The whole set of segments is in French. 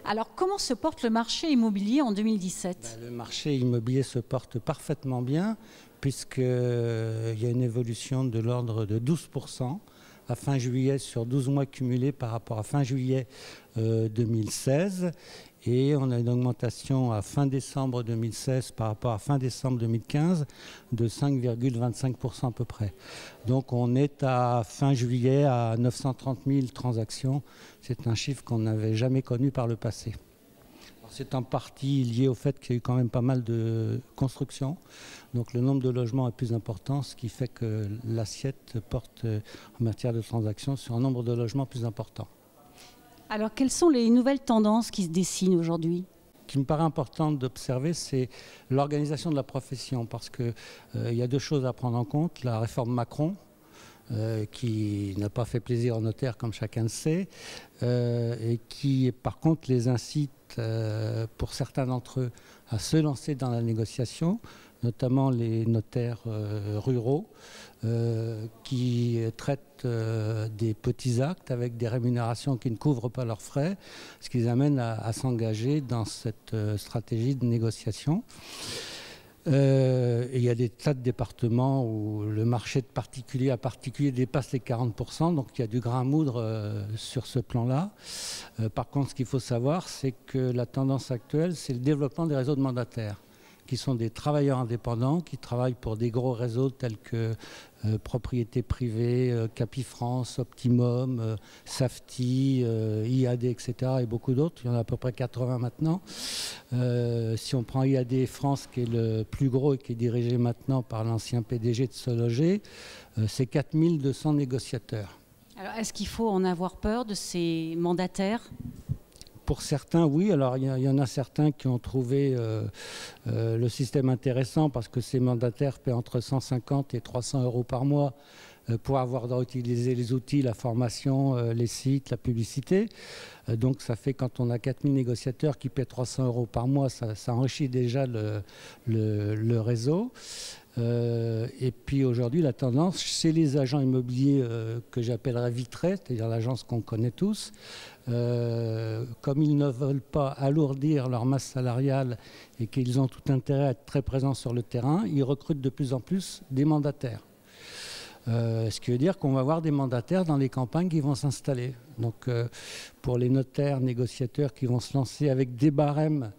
Alors, comment se porte le marché immobilier en 2017 ? Le marché immobilier se porte parfaitement bien, puisqu'il y a une évolution de l'ordre de 12% à fin juillet sur 12 mois cumulés par rapport à fin juillet 2016. Et on a une augmentation à fin décembre 2016 par rapport à fin décembre 2015 de 5,25% à peu près. Donc on est à fin juillet à 930 000 transactions. C'est un chiffre qu'on n'avait jamais connu par le passé. C'est en partie lié au fait qu'il y a eu quand même pas mal de construction. Donc le nombre de logements est plus important, ce qui fait que l'assiette porte en matière de transactions sur un nombre de logements plus important. Alors, quelles sont les nouvelles tendances qui se dessinent aujourd'hui ? Ce qui me paraît important d'observer, c'est l'organisation de la profession, parce qu'il y a deux choses à prendre en compte. La réforme Macron, qui n'a pas fait plaisir aux notaires, comme chacun le sait, et qui, par contre, les incite, pour certains d'entre eux, à se lancer dans la négociation, notamment les notaires ruraux, qui traitent des petits actes avec des rémunérations qui ne couvrent pas leurs frais, ce qui les amène à s'engager dans cette stratégie de négociation. Et il y a des tas de départements où le marché de particulier à particulier dépasse les 40%, donc il y a du grain à moudre sur ce plan-là. Par contre, ce qu'il faut savoir, c'est que la tendance actuelle, c'est le développement des réseaux de mandataires, qui sont des travailleurs indépendants, qui travaillent pour des gros réseaux tels que Propriété Privée, Capifrance, Optimum, Safety, IAD, etc. et beaucoup d'autres. Il y en a à peu près 80 maintenant. Si on prend IAD France, qui est le plus gros et qui est dirigé maintenant par l'ancien PDG de SeLoger, c'est 4200 négociateurs. Alors, est-ce qu'il faut en avoir peur de ces mandataires ? Pour certains, oui. Alors, il y en a certains qui ont trouvé le système intéressant parce que ces mandataires paient entre 150 et 300 euros par mois pour avoir utilisé les outils, la formation, les sites, la publicité. Donc, ça fait quand on a 4000 négociateurs qui paient 300 euros par mois, ça enrichit déjà le réseau. Et puis aujourd'hui, la tendance, c'est les agents immobiliers que j'appellerais vitrés, c'est-à-dire l'agence qu'on connaît tous. Comme ils ne veulent pas alourdir leur masse salariale et qu'ils ont tout intérêt à être très présents sur le terrain, ils recrutent de plus en plus des mandataires. Ce qui veut dire qu'on va avoir des mandataires dans les campagnes qui vont s'installer. Donc pour les notaires, négociateurs qui vont se lancer avec des barèmes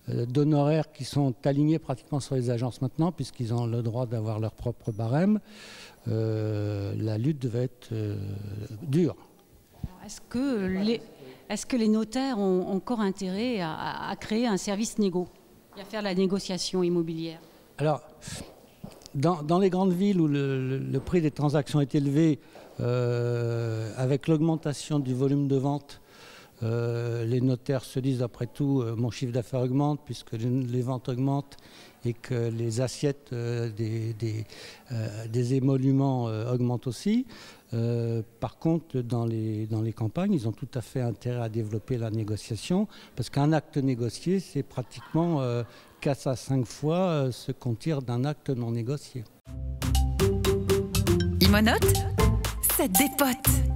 d'honoraires qui sont alignés pratiquement sur les agences maintenant, puisqu'ils ont le droit d'avoir leur propre barème, la lutte va être dure. Est-ce que les notaires ont encore intérêt à créer un service négo et à faire la négociation immobilière ? Alors, dans les grandes villes où le prix des transactions est élevé, avec l'augmentation du volume de vente, les notaires se disent, après tout, mon chiffre d'affaires augmente puisque les ventes augmentent et que les assiettes des émoluments augmentent aussi. Par contre, dans les campagnes, ils ont tout à fait intérêt à développer la négociation parce qu'un acte négocié, c'est pratiquement 4 à 5 fois ce qu'on tire d'un acte non négocié. Imonote, ça dépote.